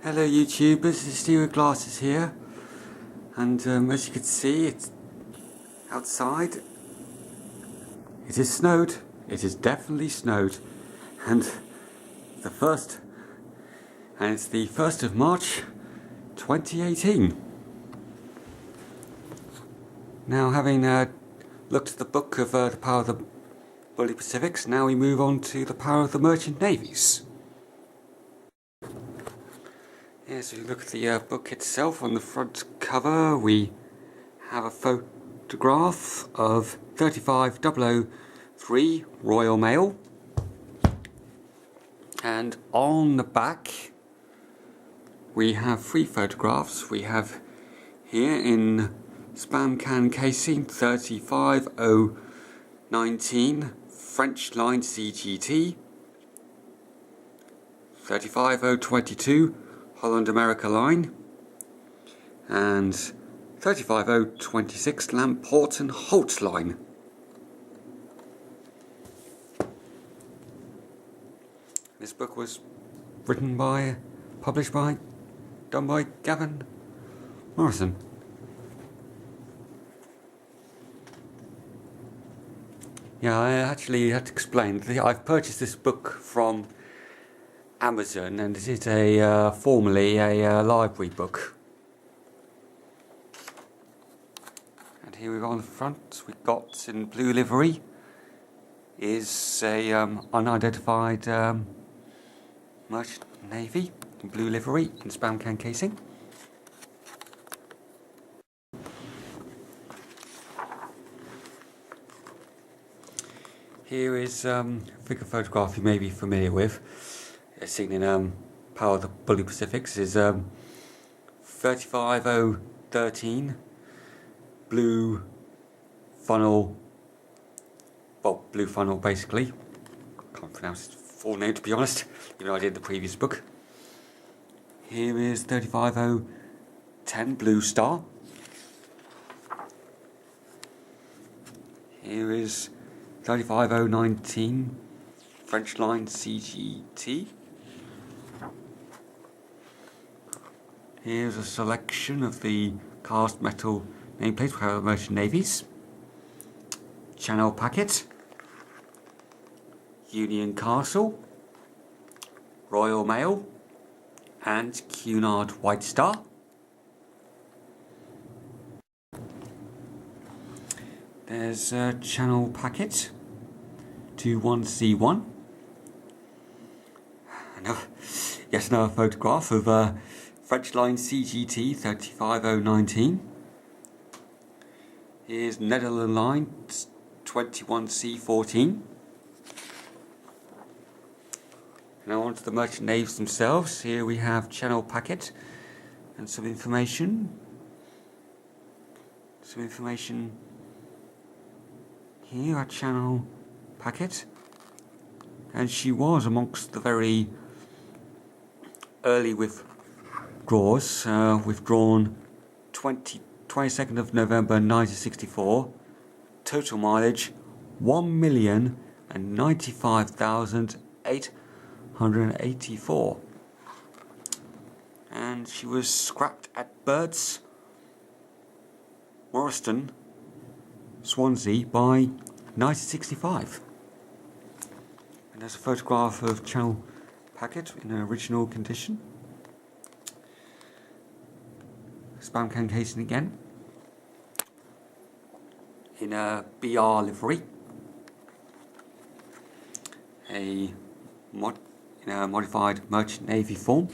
Hello YouTubers, it's SteamieWithGlasses here, and as you can see, it's outside. It is snowed. It is definitely snowed, and it's the 1st of March 2018. Now, having looked at the book of the power of the Bully Pacifics, now we move on to the power of the merchant navies. So you look at the book itself. On the front cover we have a photograph of 35003 Royal Mail, and on the back we have 3 photographs. We have here in spam can casing 35019 French line CGT, 35022 Holland America line, and 35026 Lamport and Holt line. This book was done by Gavin Morrison. Yeah, I actually had to explain. I've purchased this book from Amazon, and it is formerly a library book. And here we go on the front. We've got in blue livery is a unidentified merchant navy in blue livery in spam can casing. Here is a figure photograph you may be familiar with. Seen in Power of the Bully Pacifics is 35013 blue funnel. Well, blue funnel basically. Can't pronounce its full name to be honest, even though I did the previous book. Here is 35010 blue star. Here is 35019 French line CGT. Here's a selection of the cast metal nameplates for the merchant navies. Channel Packet, Union Castle, Royal Mail, and Cunard White Star. There's a Channel Packet 21C1. Yes, another photograph of French line CGT 35019. Here's Netherlands line 21C14. Now on to the merchant navies themselves. Here we have Channel Packet and some information. Here at Channel Packet, and she was amongst the very early withdrawers, withdrawn 22nd of November 1964, total mileage 1,095,884, and she was scrapped at Birds, Morriston, Swansea by 1965. And there's a photograph of Channel Packet in an original condition. Spam can casing again in a BR livery, in a modified merchant navy form.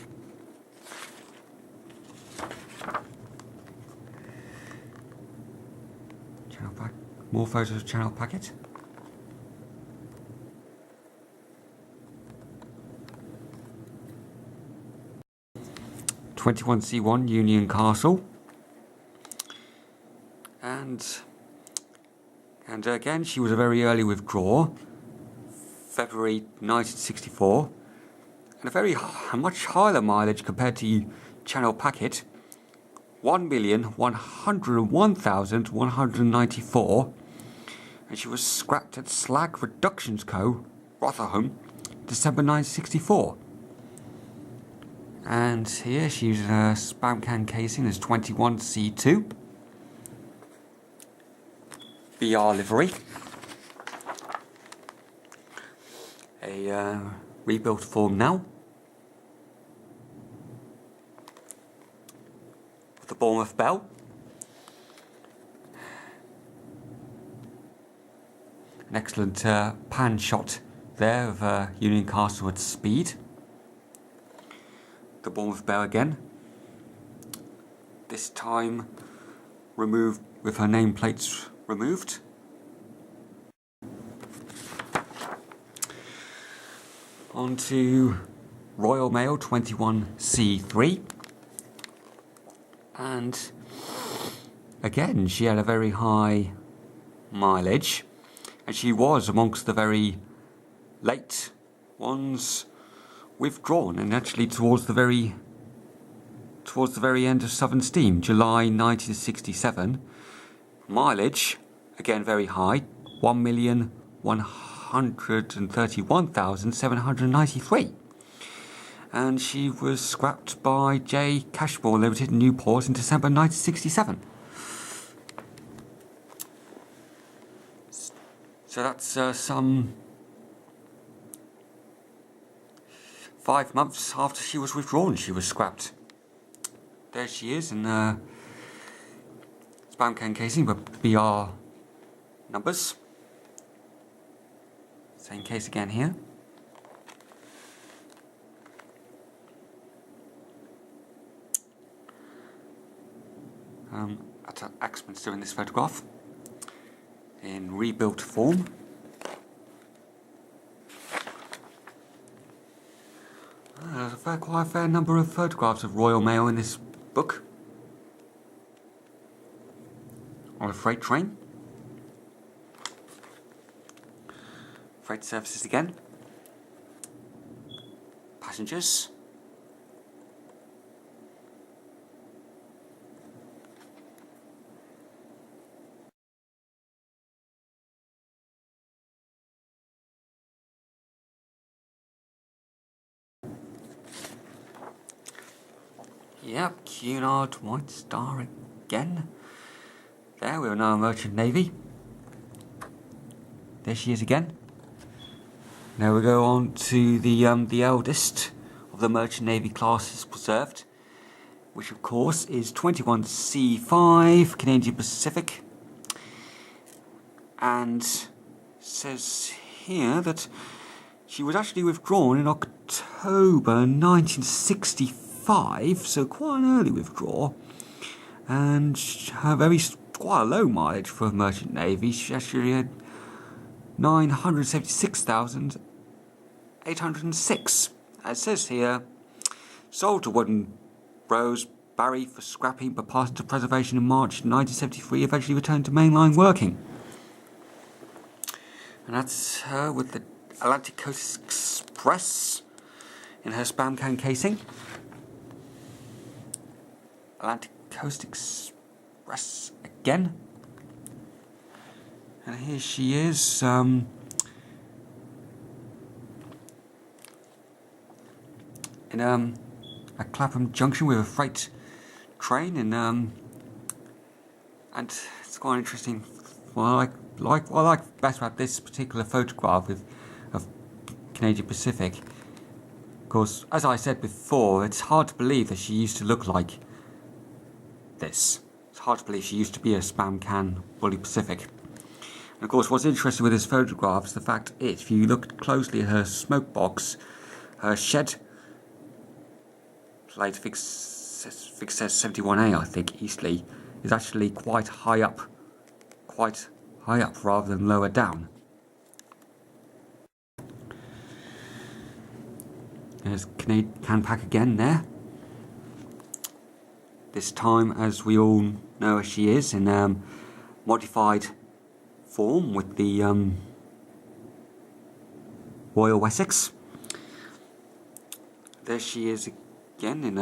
More photos of Channel Packet. (21C1) Union Castle, and again she was a very early withdrawer, February 1964, and a much higher mileage compared to Channel Packet, 1,101,194, and she was scrapped at Slag Reductions Co., Rotherham, December 1964. And here she's a spam can casing as 21C2. BR livery. A rebuilt form now. The Bournemouth Bell. An excellent pan shot there of Union Castle at speed. The Bournemouth Bell again. This time removed with her nameplates removed. On to Royal Mail 21C3. And again, she had a very high mileage, and she was amongst the very late ones withdrawn, and actually towards the very end of Southern Steam, July 1967. Mileage, again very high, 1,131,793. And she was scrapped by J. Cashmore Limited in Newport in December 1967. So that's some 5 months after she was withdrawn, she was scrapped. There she is in spam can casing with BR numbers. Same case again here. At Axminster in this photograph, in rebuilt form. There's quite a fair number of photographs of Royal Mail in this book. On a freight train. Freight services again. Passengers. Yep, Cunard White Star again. There, we are now a Merchant Navy. There she is again. Now we go on to the eldest of the Merchant Navy classes preserved, which of course is 21C5 Canadian Pacific, and says here that she was actually withdrawn in October 1965. So quite an early withdrawal, and her quite a low mileage for a Merchant Navy. She actually had 976,806. As it says here, sold to Wooden Bros Barry for scrapping but passed into preservation in March 1973, eventually returned to mainline working. And that's her with the Atlantic Coast Express in her spam can casing. Atlantic Coast Express again. And here she is, in at Clapham Junction with a freight train, and it's quite interesting. What I like best about this particular photograph of Canadian Pacific, of course, as I said before, it's hard to believe that she used to look like this. It's hard to believe she used to be a spam can Bully Pacific. And of course, what's interesting with this photograph is the fact is, if you look closely at her smoke box, her shed plate, fix says 71A, I think, Eastleigh, is actually quite high up rather than lower down. There's can pack again there. This time, as we all know, as she is in modified form with the Royal Wessex. There she is again in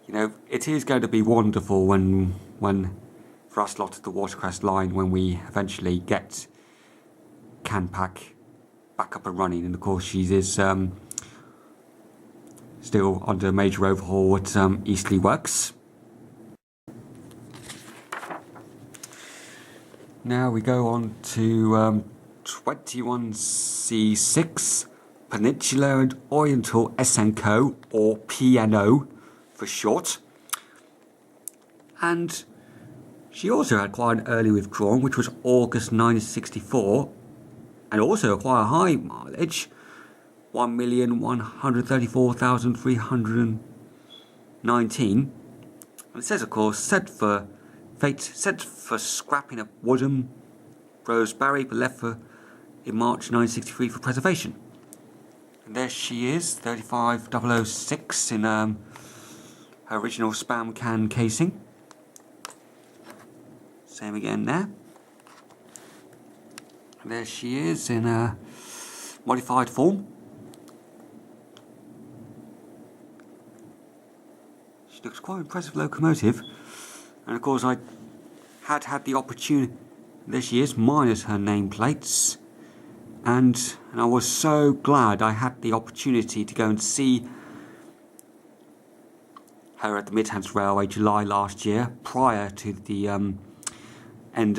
you know, it is going to be wonderful when for us lot of the Watercress line, when we eventually get can pack back up and running, and of course she is still under major overhaul at Eastleigh Works. Now we go on to 21C6 Peninsular and Oriental S&Co, or PNO for short. And she also had quite an early withdrawal, which was August 1964, and also quite a high mileage, 1,134,319. And it says, of course, set for scrapping at Woodham, Rosebarry, but left in March 1963 for preservation. And there she is, 35006 in her original spam can casing. Same again there. And there she is in a modified form. She looks quite an impressive locomotive. And of course I had the opportunity, there she is, minus her nameplates. And I was so glad I had the opportunity to go and see her at the Mid-Hants Railway July last year, prior to the end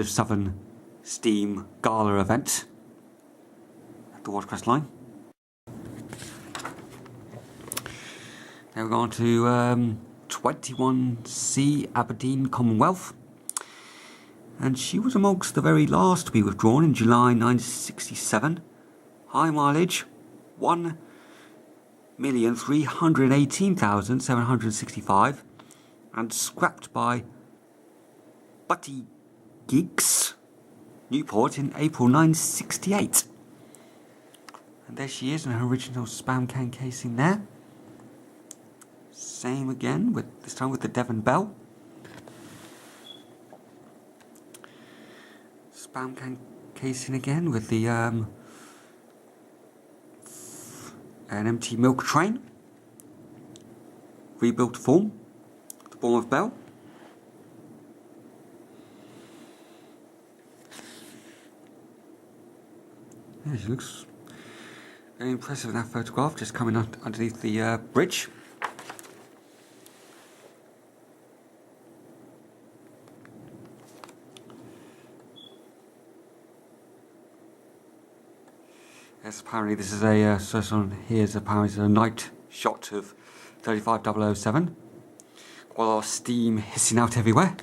of Southern Steam Gala event at the Watercress Line. Now we're on to 21C Aberdeen Commonwealth. And she was amongst the very last to be withdrawn in July 1967. High mileage, 1,318,765, and scrapped by Butty Gigs, Newport, in April 1968. And there she is in her original spam can casing there. Same again, this time with the Devon Bell. Spam can casing again with the an empty milk train, rebuilt form, the Bournemouth Bell. Yeah, she looks very impressive in that photograph, just coming underneath the bridge. Yes, apparently this is a, here's apparently a night shot of 35007. Quite a lot of steam hissing out everywhere.